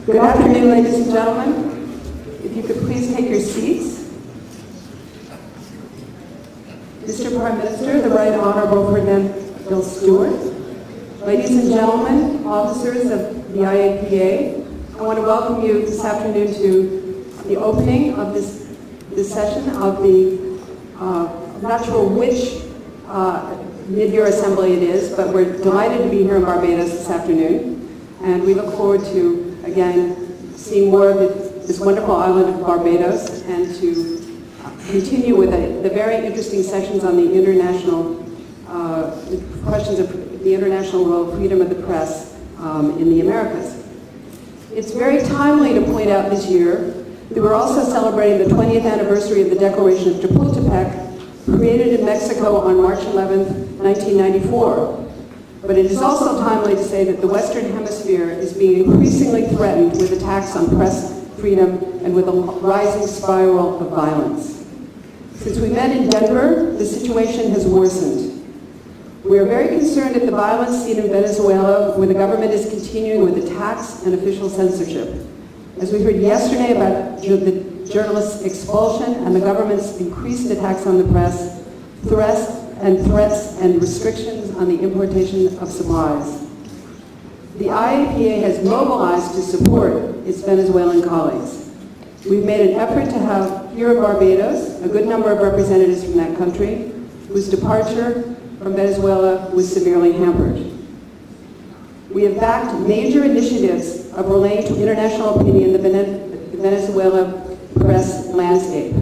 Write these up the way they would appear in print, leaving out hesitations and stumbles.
Good afternoon, ladies and gentlemen. If you could please take your seats. Mr. Prime Minister, the Right Honorable Ferdinand Bill Stewart, ladies and gentlemen, officers of the IAPA, I want to welcome you this afternoon to the opening of this session of the, I'm not sure which mid-year assembly it is, but we're delighted to be here in Barbados this afternoon, and we look forward to, again, seeing more of this wonderful island of Barbados and to continue with the very interesting sessions on the international questions of the international role of freedom of the press in the Americas. It's very timely to point out this year that we're also celebrating the 20th anniversary of the Declaration of Chapultepec, created in Mexico on March 11, 1994. But it is also timely to say that the Western Hemisphere is being increasingly threatened with attacks on press freedom and with a rising spiral of violence. Since we met in Denver, the situation has worsened. We are very concerned at the violence seen in Venezuela, where the government is continuing with attacks and official censorship. As we heard yesterday about the journalists' expulsion and the government's increased attacks on the press, threats and restrictions on the importation of supplies. The IAPA has mobilized to support its Venezuelan colleagues. We've made an effort to have here in Barbados a good number of representatives from that country whose departure from Venezuela was severely hampered. We have backed major initiatives of relaying to international opinion the Venezuela press landscape.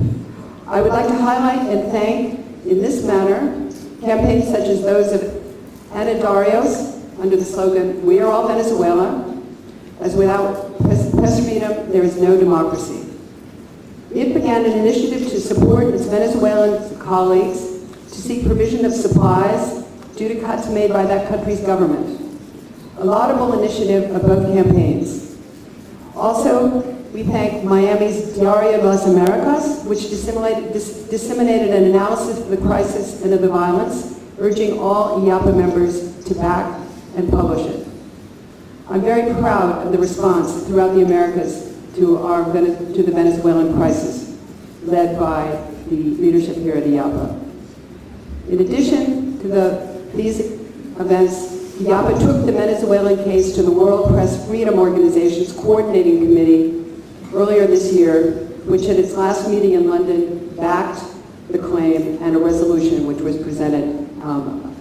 I would like to highlight and thank, in this manner, campaigns such as those of Ana Darios under the slogan, "We are all Venezuela," as without press freedom, there is no democracy. It began an initiative to support its Venezuelan colleagues to seek provision of supplies due to cuts made by that country's government. A laudable initiative of both campaigns. Also, we thank Miami's Diario de las Americas, which disseminated an analysis of the crisis and of the violence, urging all IAPA members to back and publish it. I'm very proud of the response throughout the Americas to the Venezuelan crisis, led by the leadership here at IAPA. In addition to these events, IAPA took the Venezuelan case to the World Press Freedom Organization's Coordinating Committee earlier this year, which at its last meeting in London backed the claim and a resolution which was presented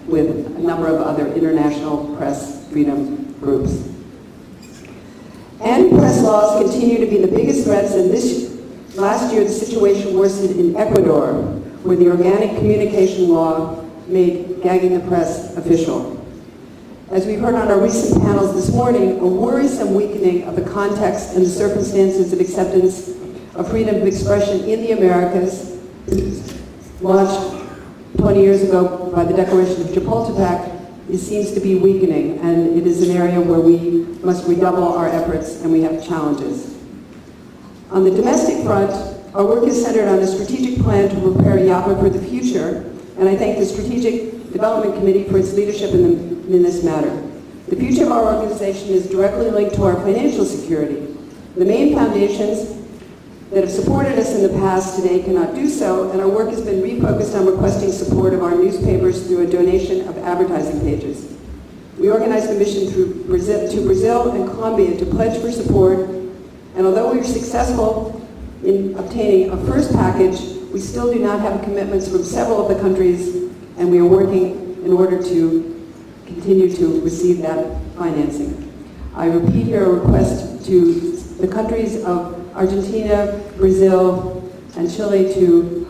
with a number of other international press freedom groups. Anti-press laws continue to be the biggest threats, and last year the situation worsened in Ecuador, where the organic communication law made gagging the press official. As we've heard on our recent panels this morning, a worrisome weakening of the context and the circumstances of acceptance of freedom of expression in the Americas, launched 20 years ago by the Declaration of Chapultepec, it seems to be weakening, and it is an area where we must redouble our efforts and we have challenges. On the domestic front, our work is centered on a strategic plan to prepare IAPA for the future, and I thank the Strategic Development Committee for its leadership in this matter. The future of our organization is directly linked to our financial security. The main foundations that have supported us in the past today cannot do so, and our work has been refocused on requesting support of our newspapers through a donation of advertising pages. We organized a mission to Brazil and Colombia to pledge for support, and although we were successful in obtaining a first package, we still do not have commitments from several of the countries, and we are working in order to continue to receive that financing. I repeat here a request to the countries of Argentina, Brazil, and Chile to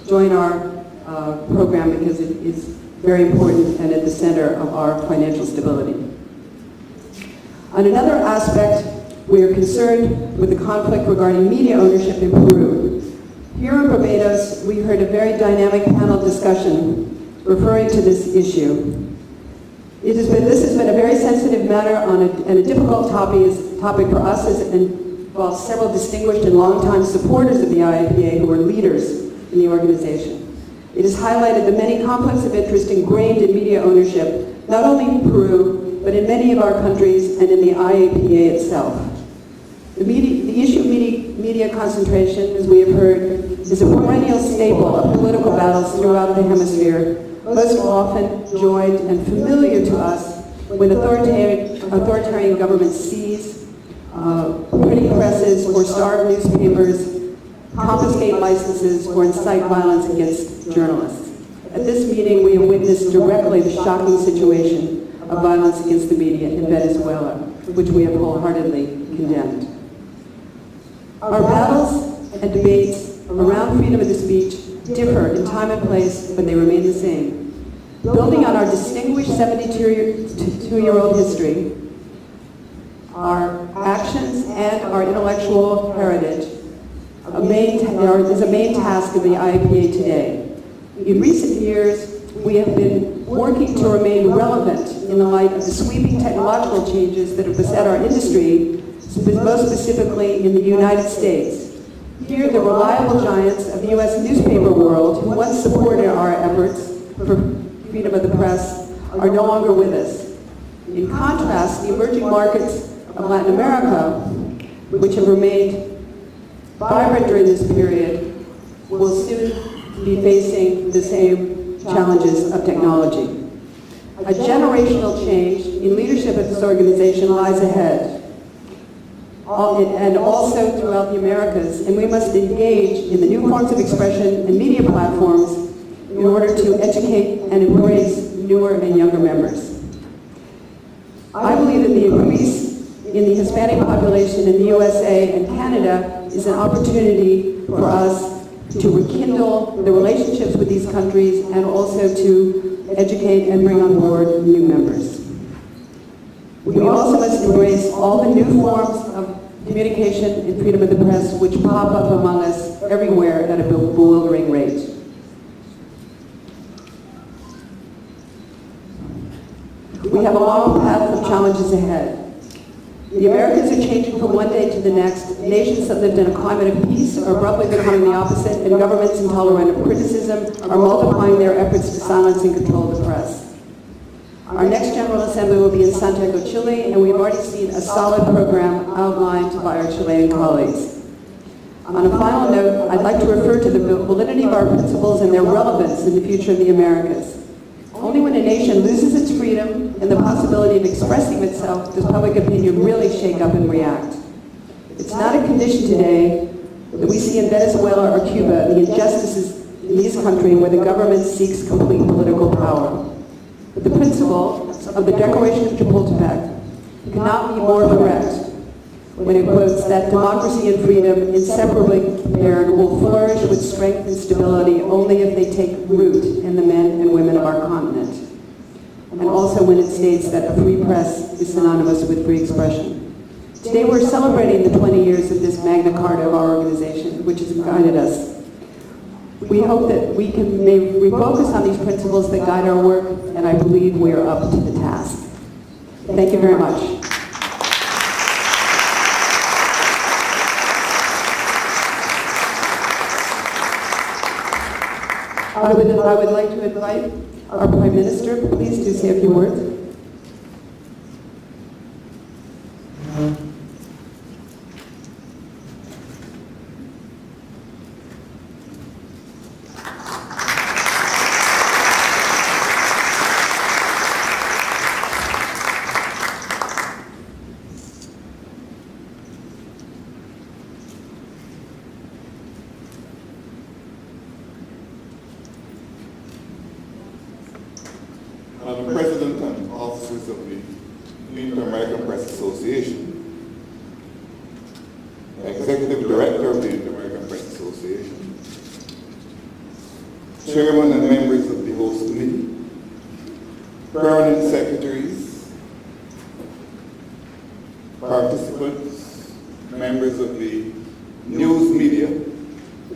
join our program because it is very important and at the center of our financial stability. On another aspect, we are concerned with the conflict regarding media ownership in Peru. Here in Barbados, we heard a very dynamic panel discussion referring to this issue. This has been a very sensitive matter and a difficult topic for us and involves several distinguished and longtime supporters of the IAPA who are leaders in the organization. It has highlighted the many conflicts of interest ingrained in media ownership, not only in Peru, but in many of our countries and in the IAPA itself. The issue of media concentration, as we have heard, is a perennial staple of political battles throughout the hemisphere, most often joined and familiar to us when authoritarian governments seize printing presses or starve newspapers, confiscate licenses, or incite violence against journalists. At this meeting, we have witnessed directly the shocking situation of violence against the media in Venezuela, which we have wholeheartedly condemned. Our battles and debates around freedom of the speech differ in time and place, but they remain the same. Building on our distinguished 72-year-old history, our actions and our intellectual heritage is a main task of the IAPA today. In recent years, we have been working to remain relevant in the light of the sweeping technological changes that have beset our industry, most specifically in the United States. Here, the reliable giants of the U.S. newspaper world, who once supported our efforts for freedom of the press, are no longer with us. In contrast, the emerging markets of Latin America, which have remained vibrant during this period, will soon be facing the same challenges of technology. A generational change in leadership of this organization lies ahead, and also throughout the Americas, and we must engage in the new forms of expression and media platforms in order to educate and embrace newer and younger members. I believe that the increase in the Hispanic population in the USA and Canada is an opportunity for us to rekindle the relationships with these countries and also to educate and bring on board new members. We also must embrace all the new forms of communication and freedom of the press which pop up among us everywhere at a bewildering rate. We have a long path of challenges ahead. The Americas are changing from one day to the next. Nations that lived in a climate of peace are abruptly becoming the opposite, and governments intolerant of criticism are multiplying their efforts to silence and control the press. Our next General Assembly will be in Santiago, Chile, and we've already seen a solid program outlined by our Chilean colleagues. On a final note, I'd like to refer to the validity of our principles and their relevance in the future of the Americas. Only when a nation loses its freedom and the possibility of expressing itself does public opinion really shake up and react. It's not a condition today that we see in Venezuela or Cuba, the injustices in these countries where the government seeks complete political power. But the principle of the Declaration of Chapultepec cannot be more correct when it quotes that democracy and freedom, inseparably paired, will flourish with strength and stability only if they take root in the men and women of our continent. And also when it states that a free press is synonymous with free expression. Today we're celebrating the 20 years of this Magna Carta of our organization, which has guided us. We hope that we may refocus on these principles that guide our work, and I believe we are up to the task. Thank you very much. I would like to invite our Prime Minister, please, to say a few words. Madam President and officers of the Inter-American Press Association, Executive Director of the Inter-American Press Association, Chairman and members of the host committee, permanent secretaries, participants, members of the news media,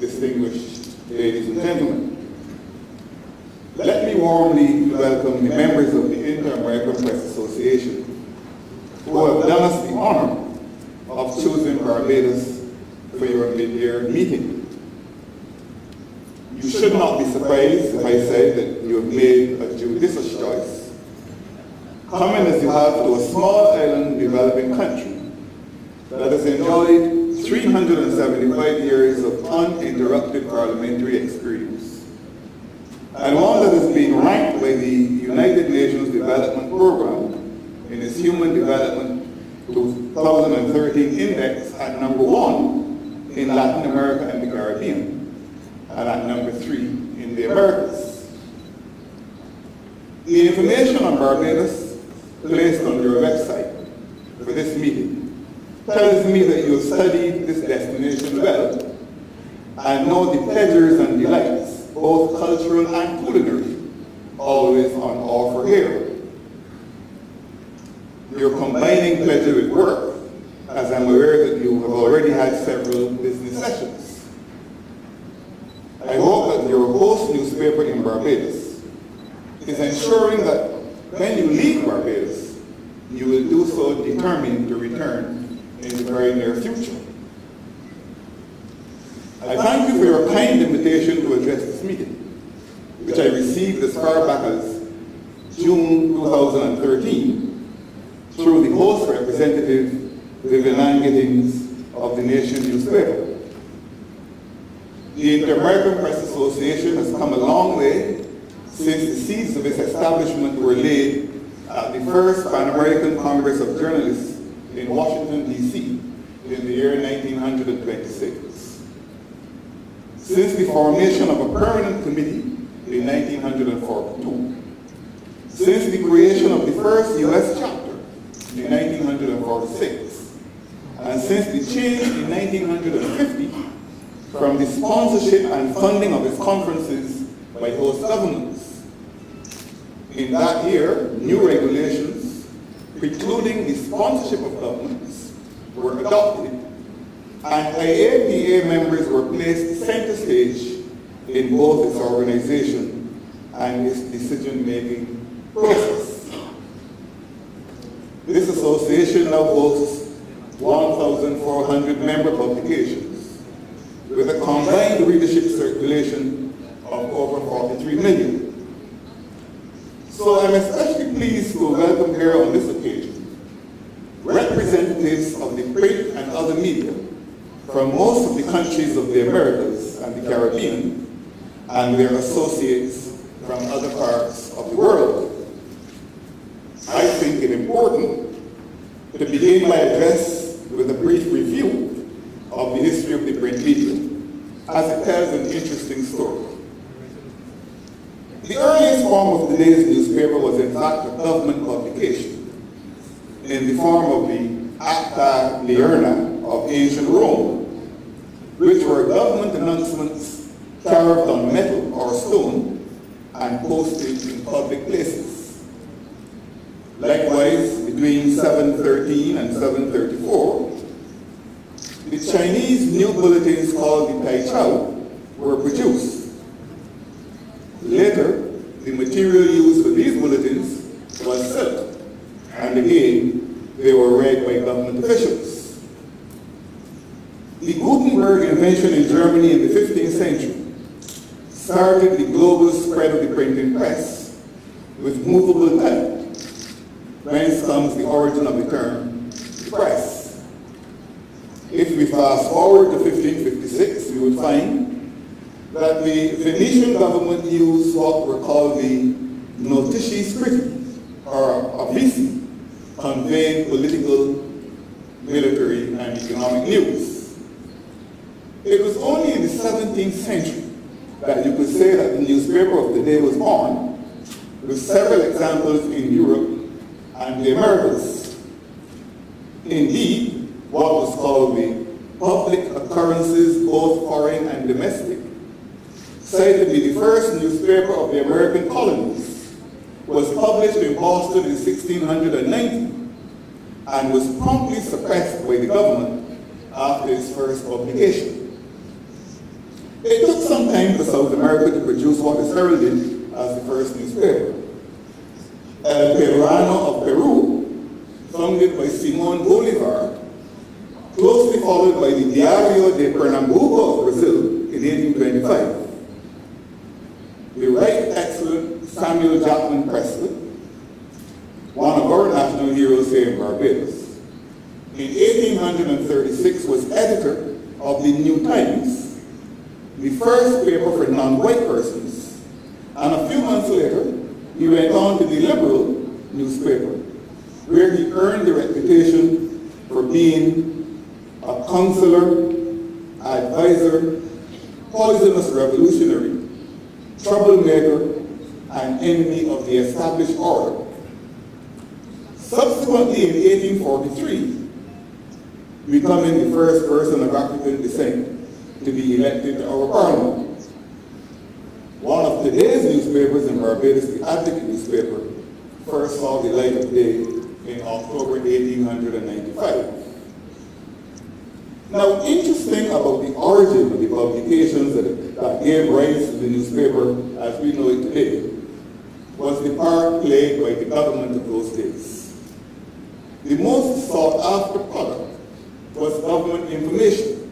distinguished ladies and gentlemen. Let me warmly welcome the members of the Inter-American Press Association who have done us the honor of choosing Barbados for your mid-year meeting. You should not be surprised if I said that you have made a judicious choice, coming as you have to a small island developing country that has enjoyed 375 years of uninterrupted parliamentary experience, and one that has been ranked by the United Nations Development Program in its Human Development 2013 Index at number 1 in Latin America and the Caribbean, and at number 3 in the Americas. The information on Barbados placed on your website for this meeting tells me that you have studied this destination well and know the pleasures and delights, both cultural and culinary, always on offer here. You're combining pleasure with work, as I'm aware that you have already had several business sessions. I hope that your host newspaper in Barbados is ensuring that when you leave Barbados, you will do so determined to return in the very near future. I thank you for your kind invitation to address this meeting, which I received as far back as June 2013 through the host representative, Vivian Giddings of the Nation newspaper. The Inter-American Press Association has come a long way since the seeds of its establishment were laid at the first Pan-American Congress of Journalists in Washington, D.C. in the year 1926. Since the formation of a permanent committee in 1942, since the creation of the first U.S. chapter in 1946, and since the change in 1950 from the sponsorship and funding of its conferences by host governments. In that year, new regulations precluding the sponsorship of governments were adopted, and IAPA members were placed center stage in both its organization and its decision-making process. This association now boasts 1,400 member publications with a combined readership circulation of over 43 million. So I'm especially pleased to welcome here on this occasion representatives of the print and other media from most of the countries of the Americas and the Caribbean and their associates from other parts of the world. I think it important to begin my address with a brief review of the history of the print media, as it tells an interesting story. The earliest form of today's newspaper was in fact a government publication in the form of the Acta Diurna of ancient Rome, which were government announcements carved on metal or stone and posted in public places. Likewise, between 713 and 734, the Chinese new bulletins called the Tai Chao were produced. Later, the material used for these bulletins was silk, and again, they were read by government officials. The Gutenberg invention in Germany in the 15th century started the global spread of the printing press with movable type, whence comes the origin of the term press. If we fast forward to 1556, we would find that the Venetian government used what were called the notici scritti, or avvisi, conveying political, military, and economic news. It was only in the 17th century that you could say that the newspaper of the day was born, with several examples in Europe and the Americas. Indeed, what was called the public occurrences, both foreign and domestic, said to be the first newspaper of the American colonies, was published in Boston in 1690 and was promptly suppressed by the government after its first publication. It took some time for South America to produce what is heralded as the first newspaper. El Peruano of Peru, founded by Simón Bolívar, closely followed by the Diario de Pernambuco of Brazil in 1825. The right excellent Samuel Jackman Presley, one of our national heroes here in Barbados, in 1836 was editor of the New Times, the first paper for non-white persons. And a few months later, he went on to the Liberal newspaper, where he earned the reputation for being a counselor, advisor, poisonous revolutionary, troublemaker, and enemy of the established order. Subsequently, in 1843, becoming the first person of African descent to be elected to our parliament. One of today's newspapers in Barbados, the Advocate newspaper, first saw the light of day in October 1895. Now, interesting about the origin of the publications that gave rise to the newspaper as we know it today was the part played by the government of those days. The most sought after product was government information.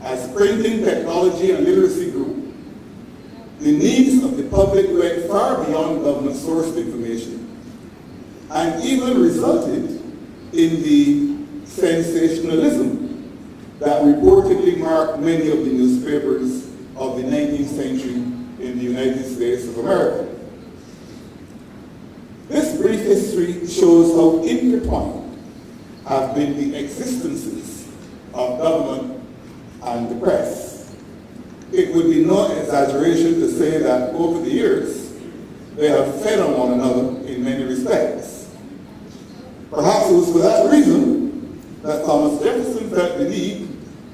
As printing technology and literacy grew, the needs of the public went far beyond government-sourced information and even resulted in the sensationalism that reportedly marked many of the newspapers of the 19th century in the United States of America. This brief history shows how intertwined have been the existences of government and the press. It would be no exaggeration to say that over the years, they have fed on one another in many respects. Perhaps it was for that reason that Thomas Jefferson felt the need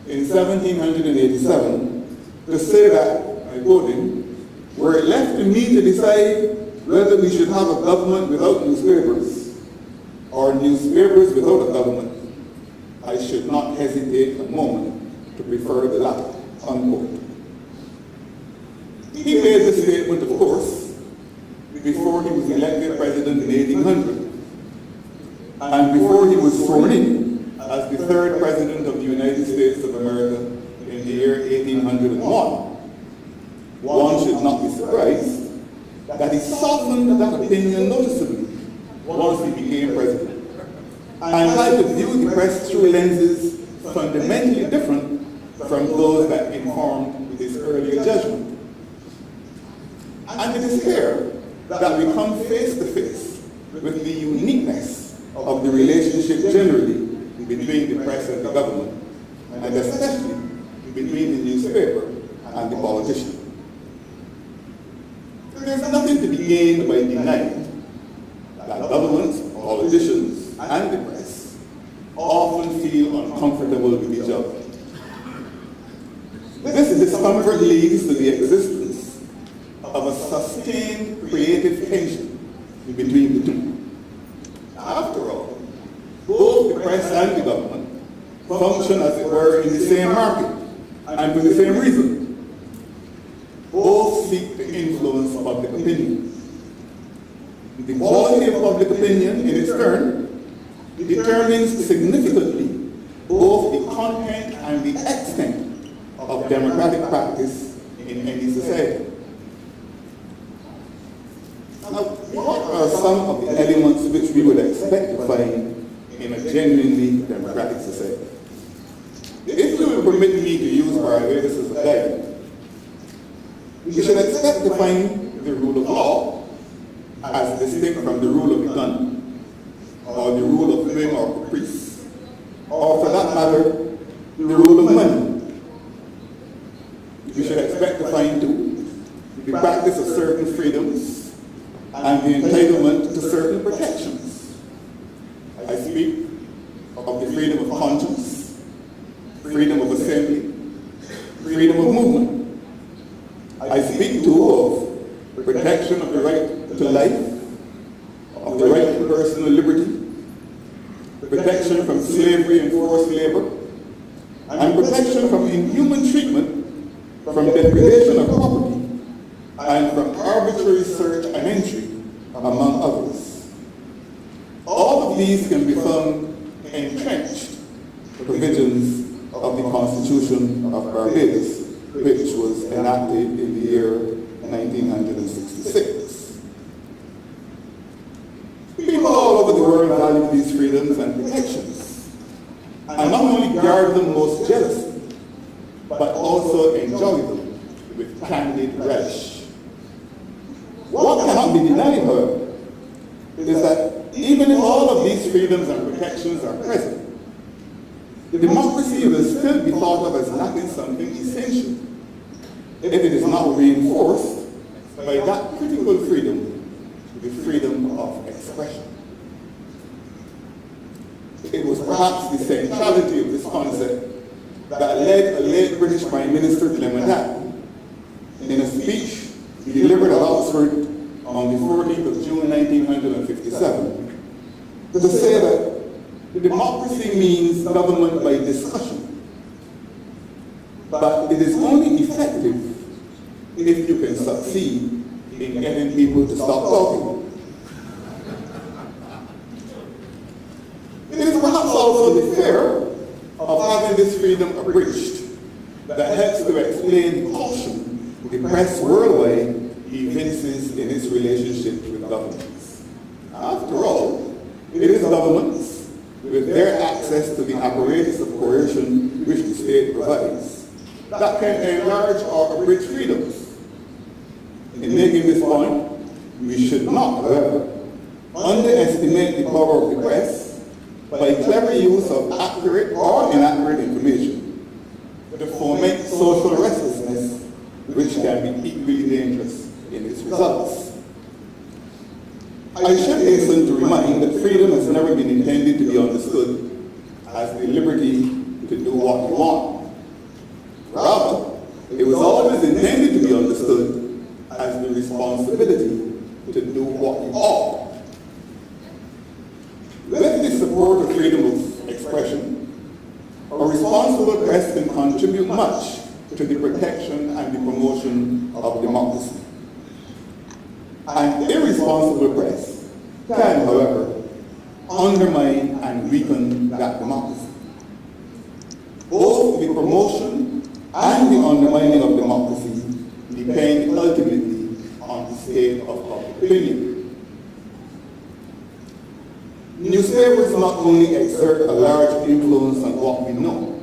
in 1787 to say that, I quote him, "Were it left to me to decide whether we should have a government without newspapers or newspapers without a government, I should not hesitate a moment to prefer the latter," unquote. He made this statement, of course, before he was elected president in 1800, and before he was sworn in as the third president of the United States of America in the year 1801. One should not be surprised that he softened that opinion noticeably once he became president, and had to view the press through lenses fundamentally different from those that informed his earlier judgment. And it is here that we come face to face with the uniqueness of the relationship generally between the press and the government, and especially between the newspaper and the politician. There is nothing to be gained by denying that governments, politicians, and the press often feel uncomfortable with each other. This discomfort leads to the existence of a sustained creative tension between the two. After all, both the press and the government function, as it were, in the same market, and for the same reason. Both seek to influence public opinion. The quality of public opinion, in its turn, determines significantly both the content and the extent of democratic practice in any society. Now, what are some of the elements which we would expect to find in a genuinely democratic society? If you will permit me to use Barbados as a guide, we should expect to find the rule of law as distinct from the rule of the gun, or the rule of whim or caprice, or for that matter, the rule of money. We should expect to find too the practice of certain freedoms and the entitlement to certain protections. I speak of the freedom of conscience, freedom of assembly, freedom of movement. I speak too of protection of the right to life, of the right to personal liberty, protection from slavery and forced labor, and protection from inhuman treatment, from depredation of property, and from arbitrary search and entry, among others. All of these can be found entrenched provisions of the Constitution of Barbados, which was enacted in the year 1966. People all over the world value these freedoms and protections. regard them most jealously, but also enjoy them with candid relish. What cannot be denied, however, is that even if all of these freedoms and protections are present, democracy will still be thought of as lacking something essential if it is not reinforced by that critical freedom, the freedom of expression. It was perhaps the centrality of this concept that led a late British Prime Minister Clement in a speech delivered at Oxford on the 14th of June 1957 to say that democracy means government by discussion, but it is only effective if you can succeed in getting people to stop talking. It is perhaps also the fear of having this freedom abridged that helps to explain the caution the press worldwide evinces in its relationship with governments. After all, it is governments, with their access to the apparatus of coercion which the state provides, that can enlarge or abridge freedoms. In making this point, we should not, however, underestimate the power of the press by clever use of accurate or inaccurate information to foment social restlessness, which can be equally dangerous in its results. I should hasten to remind that freedom has never been intended to be understood as the liberty to do what you want. Rather, it was always intended to be understood as the responsibility to do what you ought. With the support of freedom of expression, a responsible press can contribute much to the protection and the promotion of democracy. An irresponsible press can, however, undermine and weaken that democracy. Both the promotion and the undermining of democracy depend ultimately on the state of public opinion. Newspapers not only exert a large influence on what we know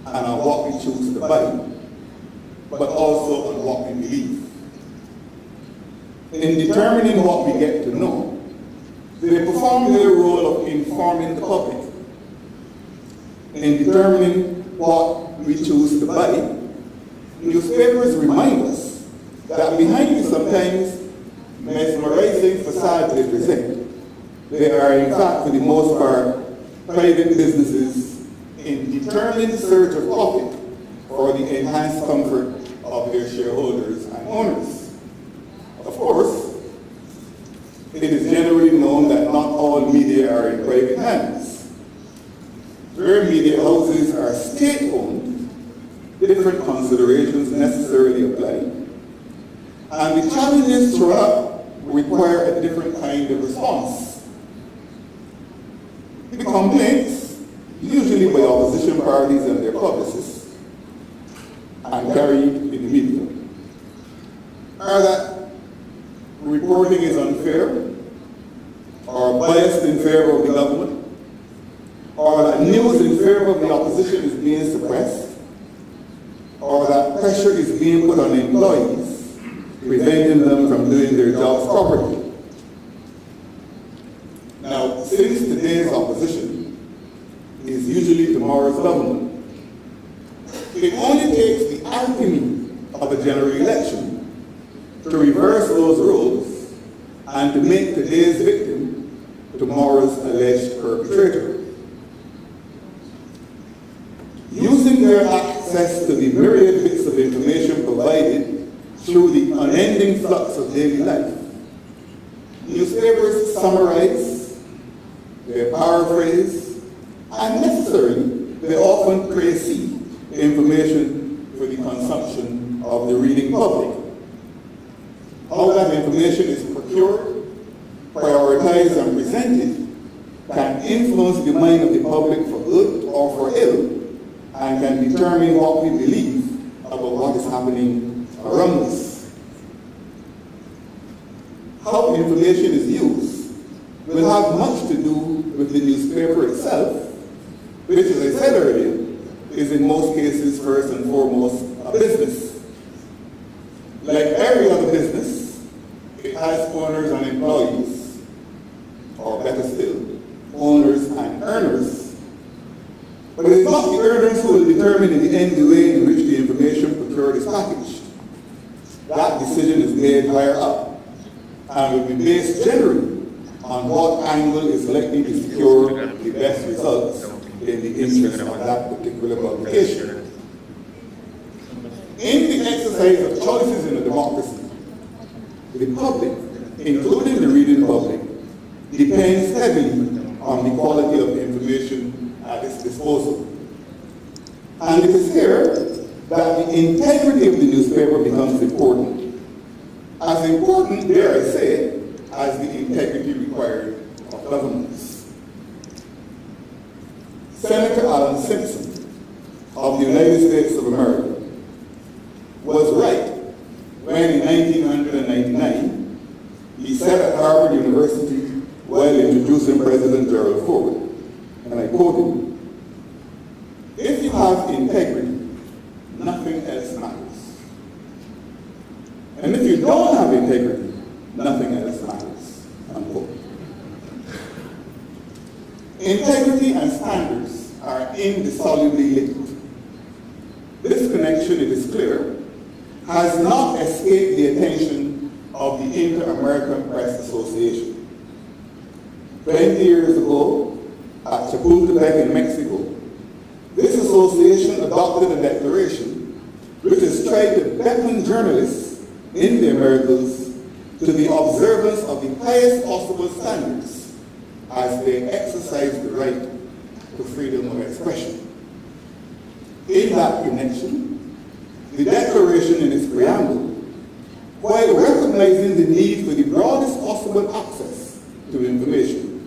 and on what we choose to buy, but also on what we believe. In determining what we get to know, they perform their role of informing the public. In determining what we choose to buy, newspapers remind us that behind the sometimes mesmerizing facade they present, they are in fact, for the most part, private businesses in determined search of profit for the enhanced comfort of their shareholders and owners. Of course, it is generally known that not all media are in private hands. Where media houses are state-owned, different considerations necessarily apply, and the challenges thrown up require a different kind of response. The complaints, usually by opposition parties and their publicists, and carried in the media, are that reporting is unfair, or biased in favor of the government, or that news in favor of the opposition is being suppressed, or that pressure is being put on employees, preventing them from doing their jobs properly. Now, since today's opposition is usually tomorrow's government, it only takes the alchemy of a general election to reverse those roles and to make today's victim tomorrow's alleged perpetrator. Using their access to the myriad bits of information provided through the unending flux of daily life, newspapers summarize, they paraphrase, and necessarily, they often précise information for the consumption of the reading public. How that information is procured, prioritized, and presented can influence the mind of the public for good or for ill, and can determine what we believe about what is happening around us. How information is used will have much to do with the newspaper itself which, as I said earlier, is in most cases first and foremost a business. Like every other business, it has owners and employees, or better still, owners and earners. But it is not the earners who will determine in the end the way in which the information procured is packaged. That decision is made higher up and will be based generally on what angle is likely to secure the best results in the interest of that particular publication. In the exercise of choices in a democracy, the public, including the reading public, depends heavily on the quality of the information at its disposal. And it is here that the integrity of the newspaper becomes important. As important, dare I say, as the integrity required of governments. Senator Alan Simpson of the United States of America was right when in 1999 he said at Harvard University while introducing President Gerald Ford, and I quote him, "If you have integrity, nothing else matters. And if you don't have integrity, nothing else matters," unquote. Integrity and standards are indissolubly linked. This connection, it is clear, has not escaped the attention of the Inter-American Press Association. 20 years ago, at Chapultepec in Mexico, this association adopted a declaration which has tried to beckon journalists in the Americas to the observance of the highest possible standards as they exercise the right to freedom of expression. In that connection, the declaration in its preamble, while recognizing the need for the broadest possible access to information,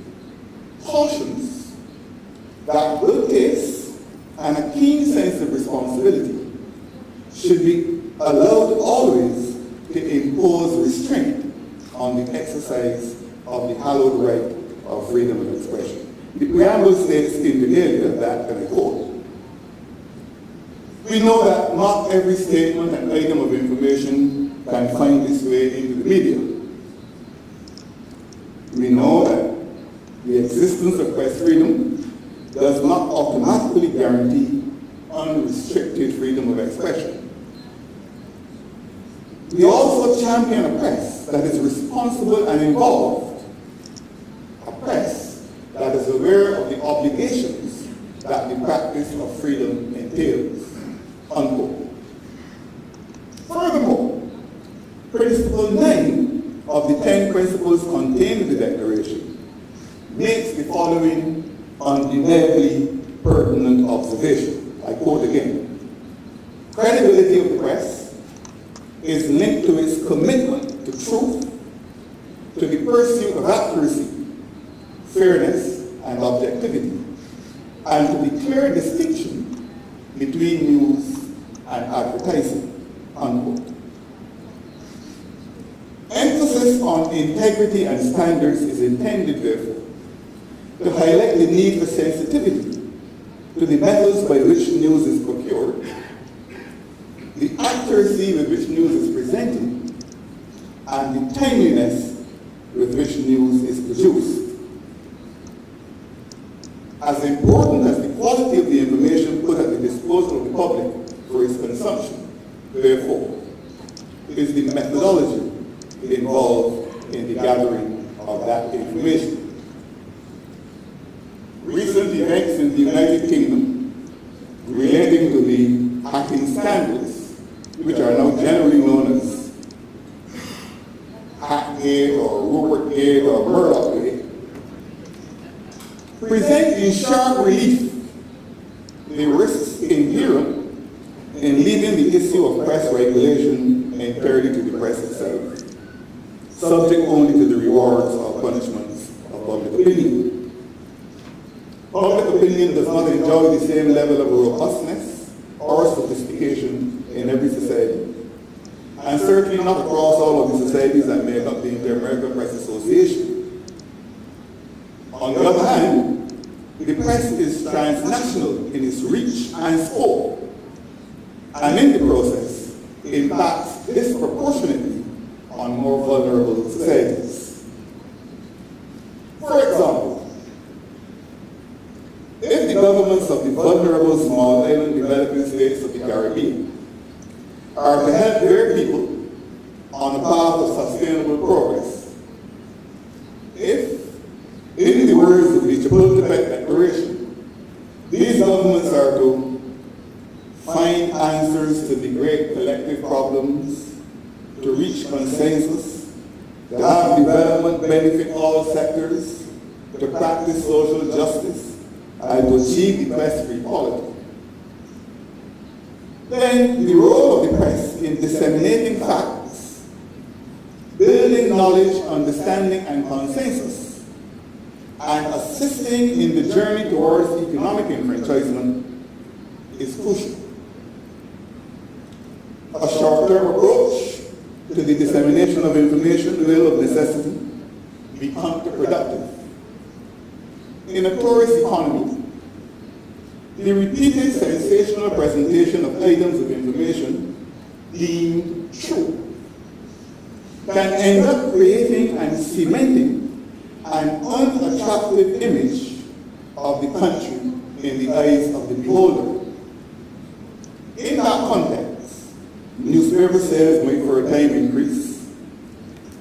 cautions that good taste and a keen sense of responsibility should be allowed always to impose restraint on the exercise of the hallowed right of freedom of expression. The preamble states inter alia that, and I quote, "We know that not every statement and item of information can find its way into the media. We know that the existence of press freedom does not automatically guarantee unrestricted freedom of expression. We also champion a press that is responsible and involved, a press that is aware of the obligations that the practice of freedom entails," unquote. Furthermore, Principle 9 of the 10 principles contained in the Declaration makes the following undeniably pertinent observation. I quote again, "Credibility of the press is linked to its commitment to truth, to the pursuit of accuracy, fairness, and objectivity, and to the clear distinction between news and advertising," unquote. Emphasis on integrity and standards is intended, therefore, to highlight the need for sensitivity to the methods by which news is procured, the accuracy with which news is presented, and the timeliness with which news is produced. As important as the quality of the information put at the disposal of the public for its consumption, therefore, is the methodology involved in the gathering of that information. Recent events in the United Kingdom relating to the hacking scandals, which are now generally known as Hackgate or Rupertgate or Murdochgate, present in sharp relief the risks inherent in leaving the issue of press regulation entirely to the press itself, subject only to the rewards or punishments of public opinion. Public opinion does not enjoy the same level of robustness or sophistication in every society, and certainly not across all of the societies that make up the Inter-American Press Association. On the other hand, the press is transnational in its reach and scope, and in the process, impacts disproportionately on more vulnerable societies. For example, if the governments of the vulnerable small island developing states of the Caribbean are to help their people on a path of sustainable progress, if, in the words of the Chapultepec Declaration, these governments are to find answers to the great collective problems, to reach consensus, to have development benefit all sectors, to practice social justice, and to achieve the quest for equality, then the role of the press in disseminating facts, building knowledge, understanding, and consensus, and assisting in the journey towards economic enfranchisement is crucial. A short-term approach to the dissemination of information will, of necessity, be counterproductive. In a tourist economy, the repeated sensational presentation of items of information deemed true can end up creating and cementing an unattractive image of the country in the eyes of the beholder. In that context, newspaper sales might for a time increase,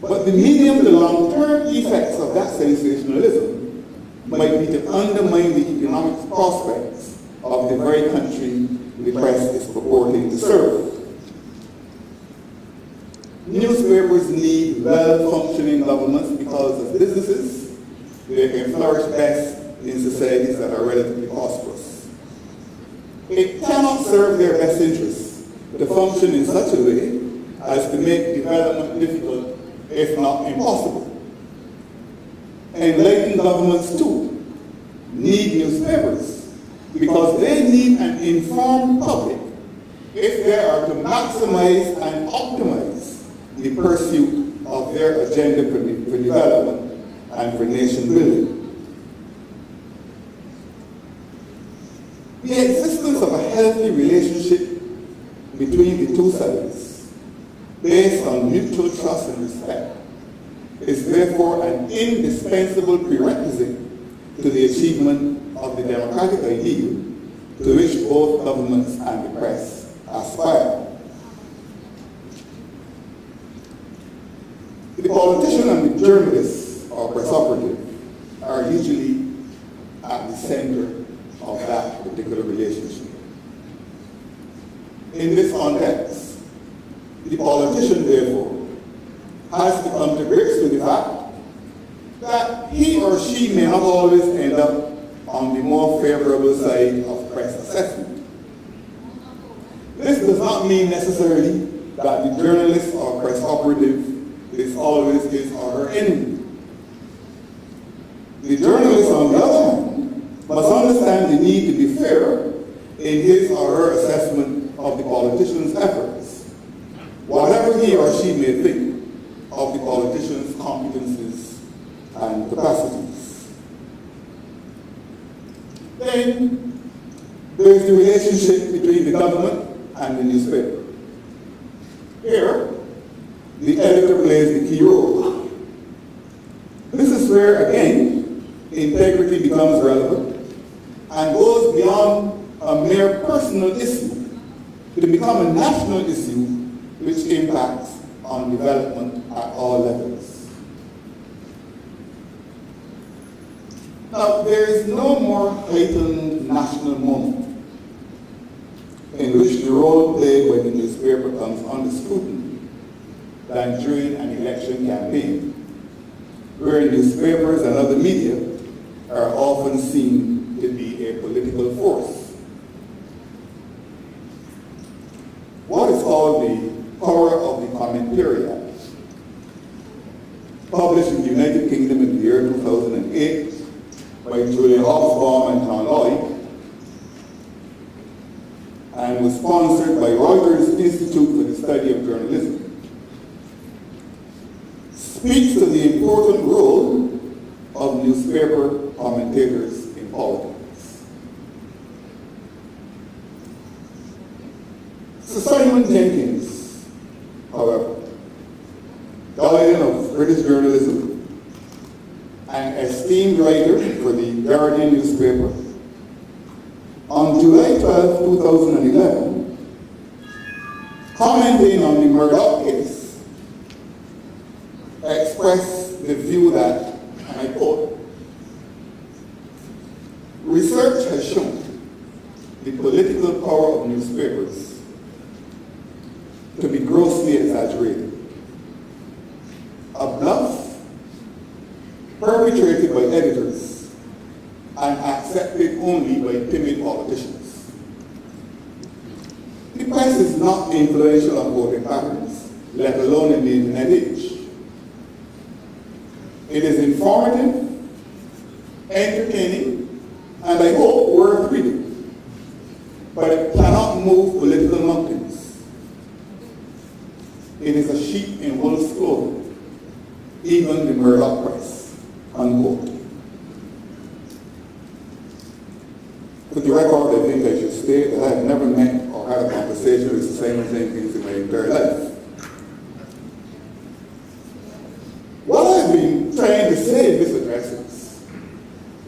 but the medium to long-term effects of that sensationalism might be to undermine the economic prospects of the very country the press is purporting to serve. Newspapers need well-functioning governments because as businesses, they can flourish best in societies that are relatively prosperous. It cannot serve their best interests to function in such a way as to make development difficult, if not impossible. Enlightened governments too need newspapers because they need an informed public if they are to maximize and optimize the pursuit of their agenda for development and for nation building. The existence of a healthy relationship between the two sides, based on mutual trust and respect, is therefore an indispensable prerequisite to the achievement of the democratic ideal to which both governments and the press aspire. The politician and the journalist or press operative are usually at the center of that particular relationship. In this context, the politician, therefore, has to come to grips with the fact that he or she may not always end up on the more favorable side of press assessment. This does not mean necessarily that the journalist or press operative is always his or her enemy. The journalist, on the other hand, must understand the need to be fair in his or her assessment of the politician's efforts, whatever he or she may think of the politician's competencies and capacities. Then there is the relationship between the government and the newspaper. Here, the editor plays the key role. This is where, again, integrity becomes relevant and goes beyond a mere personal issue to become a national issue which impacts on development at all levels. Now, there is no more heightened national moment in which the role played by the newspaper comes under scrutiny than during an election campaign, where newspapers and other media are often seen to be a political force. What is called the power of the commentariat, published in the United Kingdom in the year 2008 by Julia Hobsbawm and John Lloyd, and was sponsored by Reuters Institute for the Study of Journalism, speaks to the important role of newspaper commentators in politics. Benjamin Jenkins, however, guardian of British journalism, an esteemed writer for the Guardian newspaper, on July 12, 2011, commenting on the Murdoch case, expressed the view that, and I quote, research has shown the political power of newspapers to be grossly exaggerated. A bluff perpetrated by editors and accepted only by timid politicians. The press is not influential on voting patterns, let alone in the internet age. It is informative, entertaining, and I hope worth reading, but it cannot move political mountains. It is a sheep in wolf's clothing, even the Murdoch press, unquote. For the record, I think I should state that I have never met or had a conversation with Simon Jenkins in my entire life. What I've been trying to say in this address is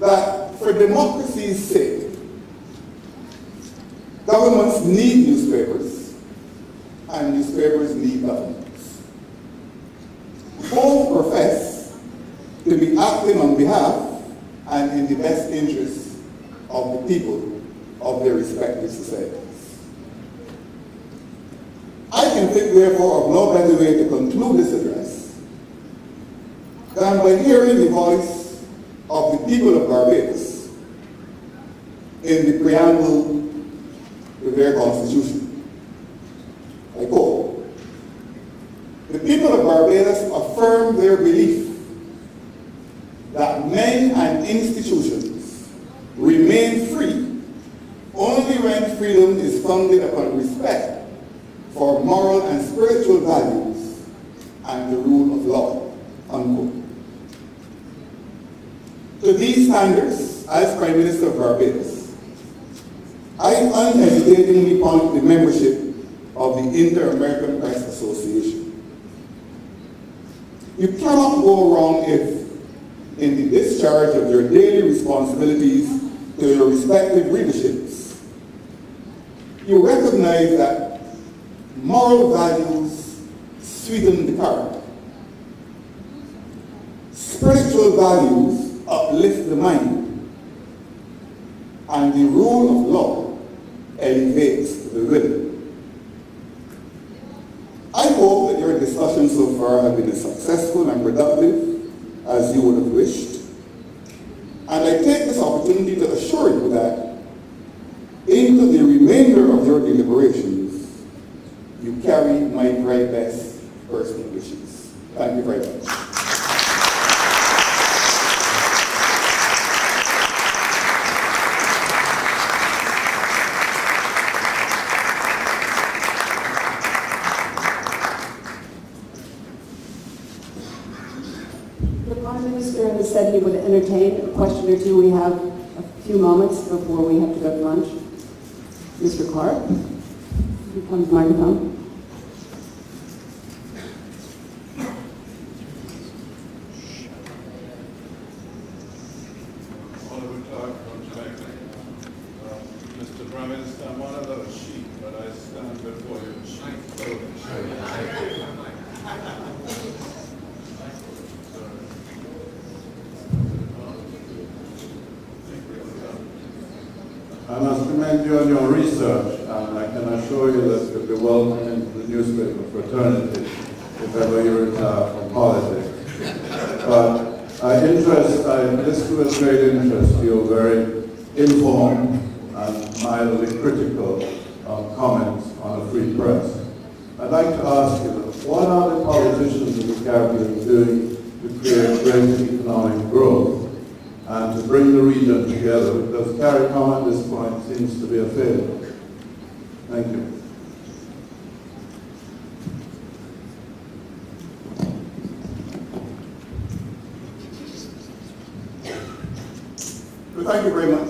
that for democracy's sake, governments need newspapers, and newspapers need governments. Both profess to be acting on behalf and in the best interests of the people of their respective societies. I can think, therefore, of no better way to conclude this address than by hearing the voice of the people of Barbados in the preamble to their constitution. I quote, "The people of Barbados affirm their belief that men and institutions remain free only when freedom is founded upon respect for moral and spiritual values and the rule of law," unquote. To these standards, as Prime Minister of Barbados, I unhesitatingly point the membership of the Inter-American Press Association. You cannot go wrong if, in the discharge of your daily responsibilities to your respective readerships, you recognize that moral values sweeten the current. Spiritual values uplift the mind, and the rule of law elevates the will. I hope that your discussions so far have been as successful and productive as you would have wished, and I take this opportunity to assure you that into the remainder of your deliberations, you carry my very best personal wishes. Thank you very much. The Prime Minister has said he would entertain a question or two. We have a few moments before we have to go to lunch. Mr. Clark, here comes the microphone. Mr. Prime Minister, I'm one of those sheep, but I stand before you in sheep clothing. I must commend you on your research, and I can assure you that you'll be welcome into the newspaper fraternity if ever you retire from politics. But I listen with great interest to your very informed and mildly critical comments on a free press. I'd like to ask you, what are the politicians in the Caribbean doing to create greater economic growth and to bring the region together? Because CARICOM at this point seems to be a failure. Thank you. Well, thank you very much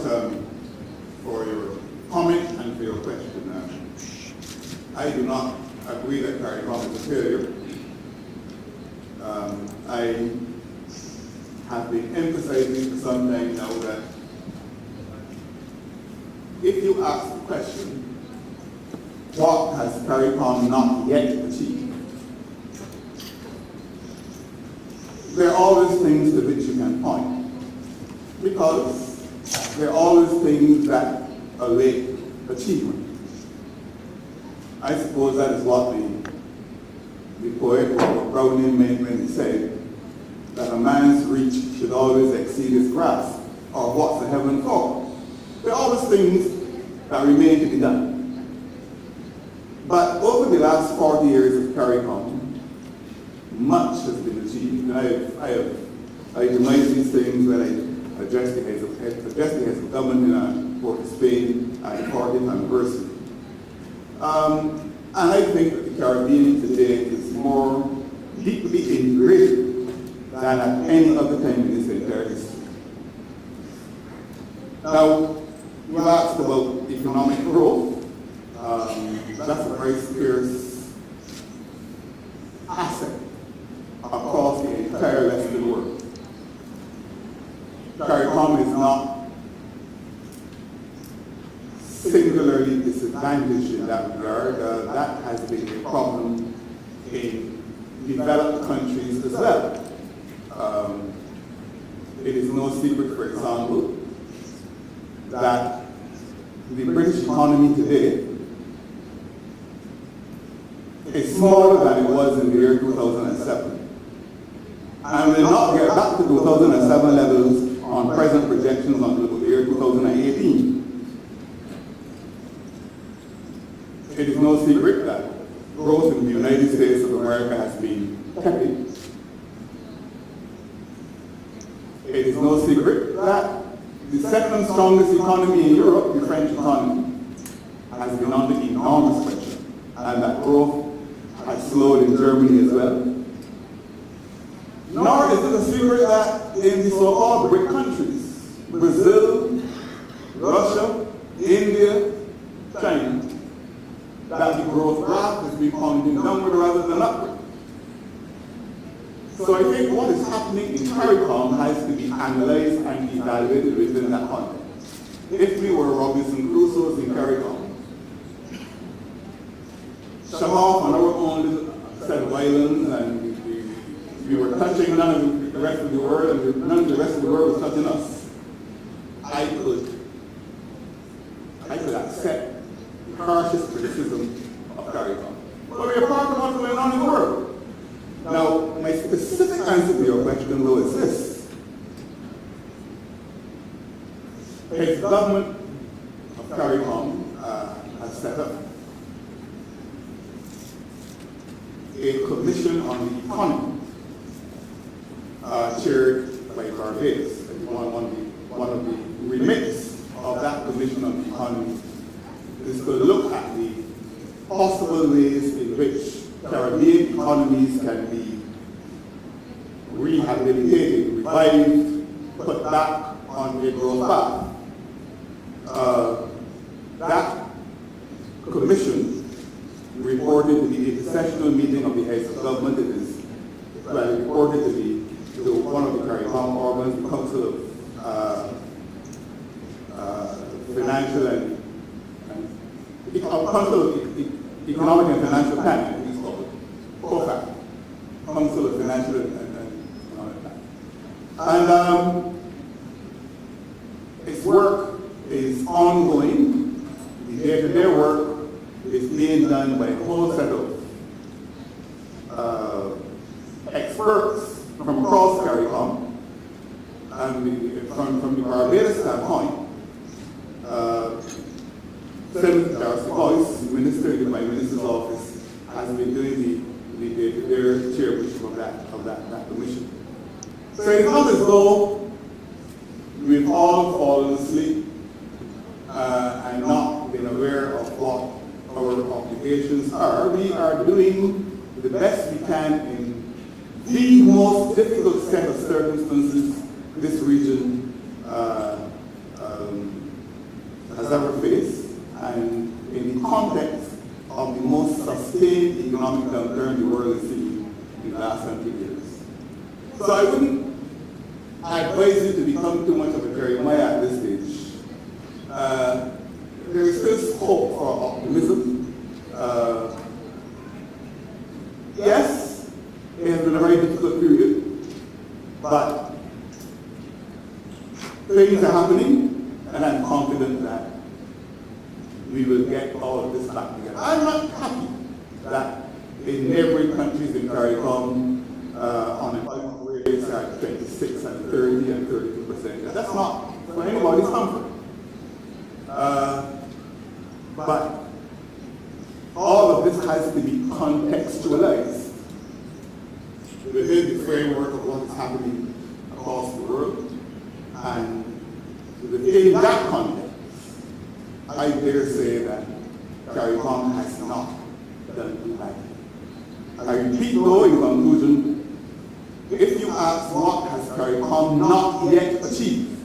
for your comment and for your question. I do not agree that CARICOM is a failure. I have been emphasizing for some time now that if you ask the question, what has CARICOM not yet achieved? There are always things to which you can point, because there are always things that await achievement. I suppose that is what the poet or Browning meant when he said that a man's reach should always exceed his grasp, or what's the heaven for? There are always things that remain to be done. But over the last 40 years of CARICOM, much has been achieved. I itemized these things when I addressed the heads of government in Port of Spain at the 40th anniversary. And I think that the Caribbean today is more deeply integrated than at any other time in its entire history. Now, you asked about economic growth. That's a very scarce asset across the entire Western world. CARICOM is not singularly disadvantaged in that regard. That has been a problem in developed countries as well. It is no secret, for example, that the British economy today is smaller than it was in the year 2007. And will not get back to 2007 levels on present projections until the year 2018. It is no secret that growth in the United States of America has been tepid. It is no secret that the second strongest economy in Europe, the French economy, has been under enormous pressure, and that growth has slowed in Germany as well. Nor is it a secret that in the so-called BRIC countries, Brazil, Russia, India, China, that the growth graph has been pointing downward rather than upward. So I think what is happening in CARICOM has to be analyzed and evaluated within that context. If we were Robinson Crusoes in CARICOM, shut off on our own little set of islands, and we were touching none of the rest of the world, and none of the rest of the world was touching us, I could accept the harshest criticism of CARICOM. But we are part of what's going on in the world. Now, my specific answer to your question, though, is this. The government of CARICOM has set up a commission on the economy, chaired by Barbados. One of the remits of that commission on the economy is to look at the possible ways in which Caribbean economies can be rehabilitated, revived, put back on a growth path. That commission reported to the intersessional meeting of the heads of government. It reported to one of the CARICOM organs, the Council of Financial and Council of Economic and Financial Planning, it's called COFAC, Council of Financial and Economic Planning. And its work is ongoing. The day-to-day work is being done by a whole set of experts from across CARICOM. And from the Barbados standpoint, Senator Darcy Boyce, Minister in my minister's office, has been doing the day-to-day chairmanship of that commission. So it's not as though we've all fallen asleep and not been aware of what our obligations are. We are doing the best we can in the most difficult set of circumstances this region has ever faced, and in the context of the most sustained economic downturn the world has seen in the last 100 years. So I wouldn't advise you to become too much of a Jeremiah at this stage. There is still hope for optimism. Yes, it has been a very difficult period, but things are happening, and I'm confident that we will get all of this back together. I'm not happy that in neighboring countries in CARICOM, unemployment rates are 26 and 30 and 32%. That's not for anybody's comfort. But all of this has to be contextualized within the framework of what is happening across the world. And within that context, I dare say that CARICOM has not done too badly. I repeat though, in conclusion, if you ask what has CARICOM not yet achieved,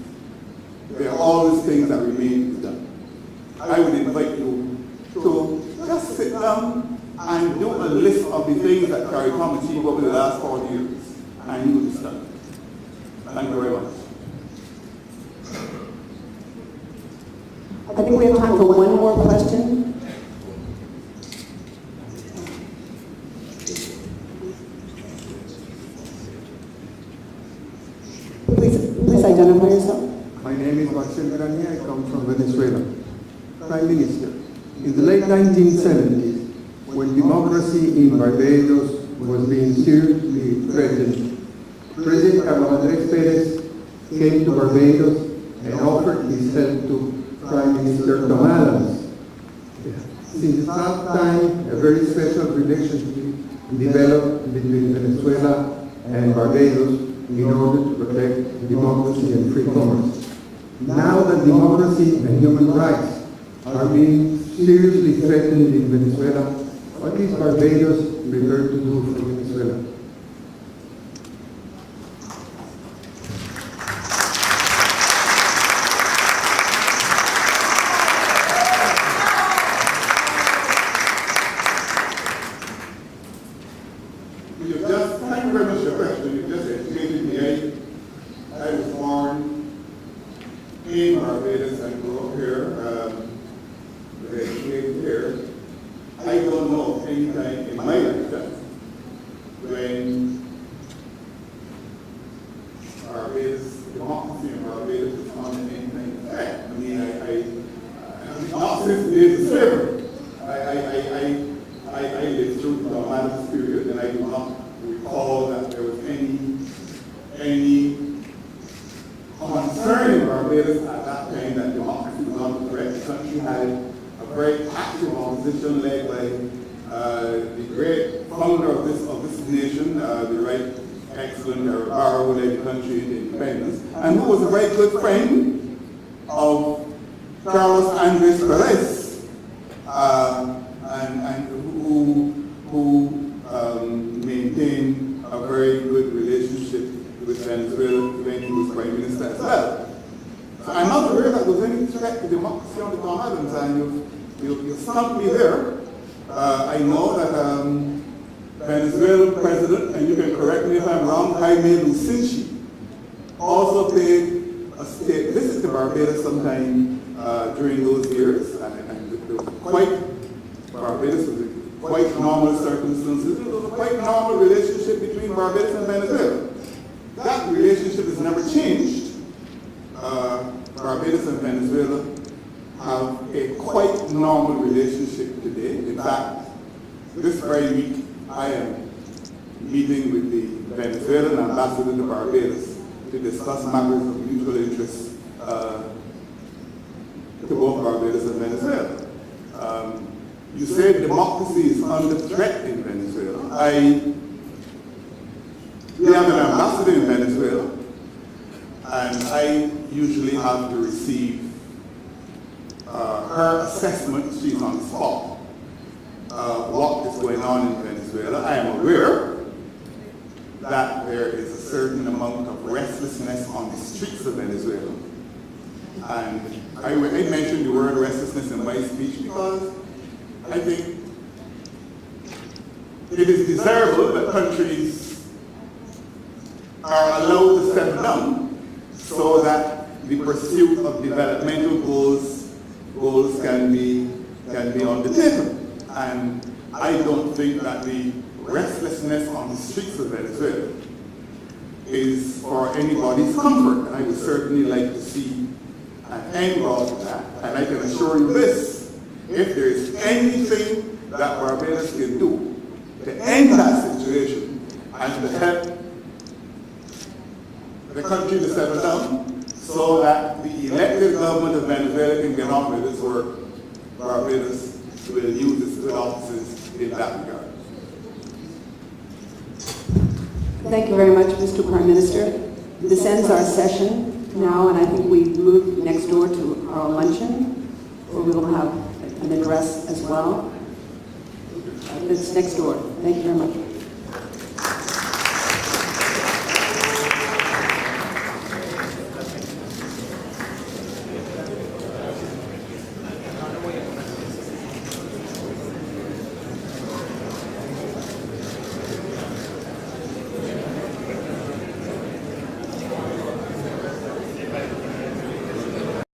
there are always things that remain to be done. I would invite you to just sit down and do a list of the things that CARICOM achieved over the last 40 years, and you will be stunned. Thank you very much. I think we have time for one more question. Please identify yourself. My name is Marcel Grania. I come from Venezuela. Prime Minister, in the late 1970s, when democracy in Barbados was being seriously threatened, President Carlos Andrés Pérez came to Barbados and offered his help to Prime Minister Tom Adams. Since that time, a very special relationship developed between Venezuela and Barbados in order to protect democracy and free commerce. Now that democracy and human rights are being seriously threatened in Venezuela, what is Barbados prepared to do for Venezuela? Thank you very much for your question. You just educated me. I was born in Barbados and grew up here, educated here. I don't know of any time in my lifetime when Barbados, democracy in Barbados is on anything effect. I mean, not since the days of slavery. I lived through the Adams period, and I do not recall that there was any concern in Barbados at that time that democracy was on the threat. The country had a very active opposition led by the great founder of this nation, the right excellent Barrow, who led the country into independence, and who was a very good friend of Carlos Andrés Pérez, and who maintained a very good relationship with Venezuela when he was Prime Minister as well. So I'm not aware that there was any threat to democracy under Tom Adams, and you stumped me there. I know that Venezuelan President, and you can correct me if I'm wrong, Jaime Lucinchi, also paid a state visit to Barbados sometime during those years, and it was Barbados was quite normal circumstances. It was a quite normal relationship between Barbados and Venezuela. That relationship has never changed. Barbados and Venezuela have a quite normal relationship today. In fact, this very week I am meeting with the Venezuelan ambassador to Barbados to discuss matters of mutual interest to both Barbados and Venezuela. You said democracy is under threat in Venezuela. We have an ambassador in Venezuela, and I usually have to receive her assessment. She's on the spot. What is going on in Venezuela? I am aware that there is a certain amount of restlessness on the streets of Venezuela. And I mentioned the word restlessness in my speech because I think it is desirable that countries are allowed to step down so that the pursuit of developmental goals can be undertaken. And I don't think that the restlessness on the streets of Venezuela is for anybody's comfort. And I would certainly like to see an end brought to that. And I can assure you this, if there is anything that Barbados can do to end that situation and to help the country to settle down so that the elected government of Venezuela can get on with its work, Barbados will use its good offices in that regard. Thank you very much, Mr. Prime Minister. This ends our session now, and I think we move next door to our luncheon, where we will have an address as well. It's next door. Thank you very much.